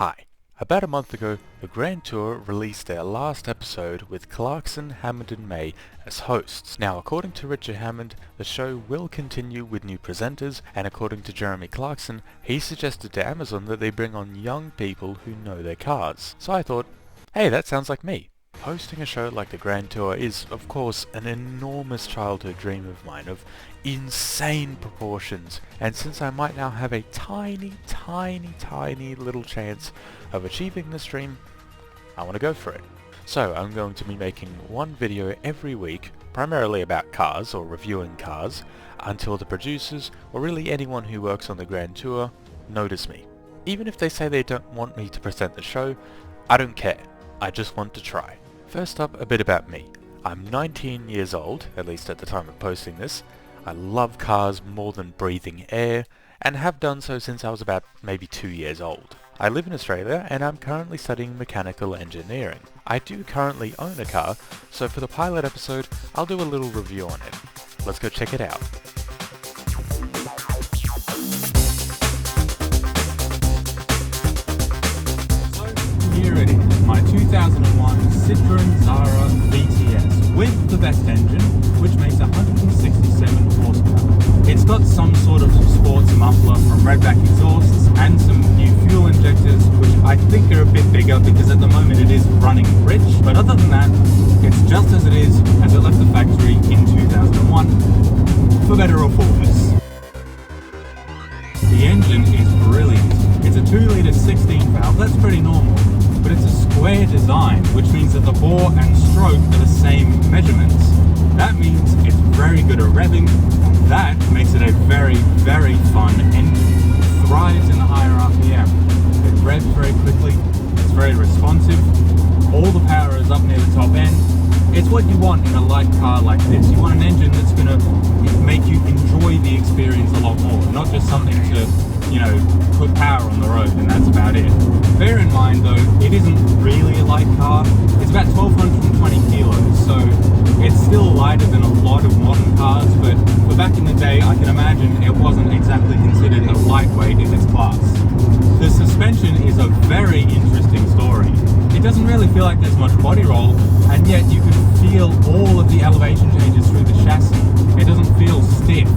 Hi. About a month ago, the Grand Tour released their last episode with Clarkson, Hammond and May as hosts. Now, according to Richard Hammond, the show will continue with new presenters, and according to Jeremy Clarkson, he suggested to Amazon that they bring on young people who know their cars. So I thought, hey, that sounds like me. Hosting a show like the Grand Tour is, of course, an enormous childhood dream of mine, of insane proportions, and since I might now have a tiny little chance of achieving this dream, I want to go for it. So I'm going to be making one video every week, primarily about cars or reviewing cars, until the producers, or really anyone who works on the Grand Tour, notice me. Even if they say they don't want me to present the show, I don't care. I just want to try. First up, a bit about me. I'm 19 years old, at least at the time of posting this. I love cars more than breathing air, and have done so since I was about maybe 2 years old. I live in Australia, and I'm currently studying mechanical engineering. I do currently own a car, so for the pilot episode, I'll do a little review on it. Let's go check it out. Here it is, my 2001 Citroen Zara VTS with the best engine, which makes 167 horsepower. It's got some sort of sports muffler from redback exhausts and some new fuel injectors, which I think are a bit bigger because at the moment it is running rich. But other than that, it's just as it is as it left the factory in 2001, for better or for worse. The engine is brilliant. It's a 2-litre 16 valve, that's pretty normal, but it's a square design, which means that the bore and stroke are the same measurements. That means it's very good at revving, and that makes it a very fun engine. It thrives in the higher RPM. It revs very quickly, it's very responsive, all the power is up near the top end. It's what you want in a light car like this. You want an engine that's going to make you enjoy the experience a lot more, not just something to, put power on the road and that's about it. Bear in mind though, it isn't really a light car. It's about 1,220 kilos, so it's still lighter than a lot of modern cars, but for back in the day, I can imagine it wasn't exactly considered a lightweight in its class. The suspension is a very interesting story. It doesn't really feel like there's much body roll, and yet you can feel all of the elevation changes through the chassis. It doesn't feel stiff.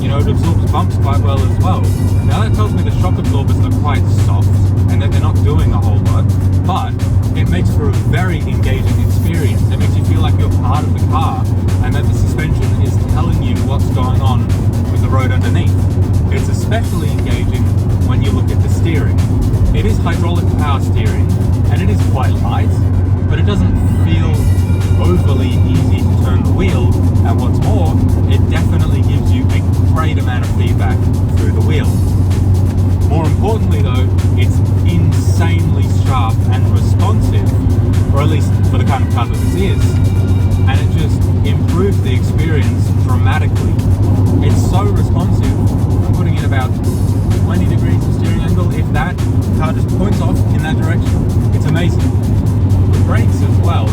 It absorbs bumps quite well as well. Now that tells me the shock absorbers are quite soft and that they're not doing a whole lot, but it makes for a very engaging experience. It makes you feel like you're part of the car and that the suspension is telling you what's going on with the road underneath. It's especially engaging when you look at the steering. It is hydraulic power steering and it is quite light, but it doesn't feel overly easy to turn the wheel, and what's more, it definitely gives you a great amount of feedback through the wheel. More importantly though, it's insanely sharp and responsive, or at least for the kind of car that this is, and it just improves the experience dramatically. It's so responsive. I'm putting in about 20 degrees of steering angle. If that car just points off in that direction, it's amazing. The brakes as well,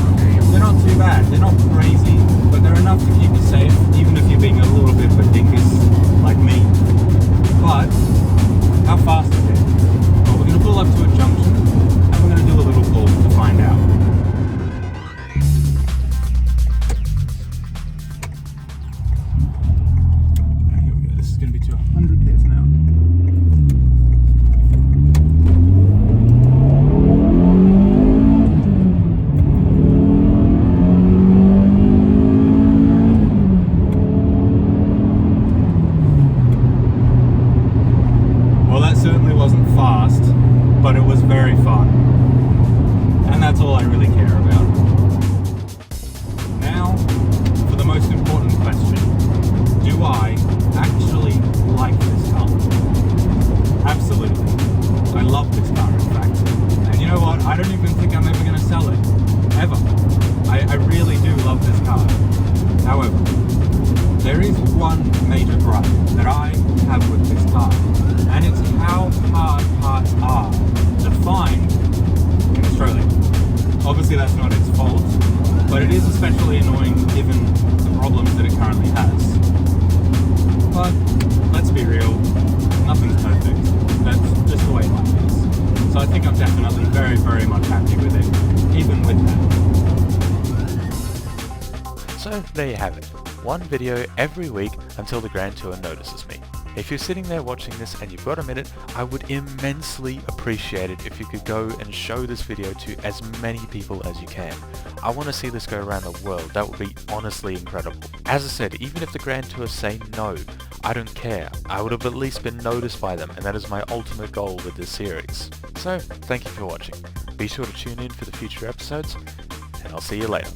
they're not too bad. They're not crazy, but they're enough to keep you safe, even if you're being a little bit of a dingus like me. But how fast is it? Well, we're going to pull up to a junction and we're going to do a little pull to find out. Here we go. This is going to be to 100 k's an hour. Certainly wasn't fast, but it was very fun, and that's all I really care about. Now for the most important question: do I actually like this car? Absolutely, I love this car in fact, and you know what, I don't even think I'm ever going to sell it, ever. I really do love this car. However, there is one major gripe that I have with this car, and it's how hard parts are to find in Australia. Obviously that's not its fault, but it is especially annoying given the problems that it currently has. But let's be real, nothing's perfect. That's just the way life is. So I think I'm definitely very, very much happy with it, even with that. So there you have it. One video every week until the Grand Tour notices me. If you're sitting there watching this and you've got a minute, I would immensely appreciate it if you could go and show this video to as many people as you can. I want to see this go around the world. That would be honestly incredible. As I said, even if the Grand Tour say no, I don't care. I would have at least been noticed by them, and that is my ultimate goal with this series. So, thank you for watching. Be sure to tune in for the future episodes, and I'll see you later.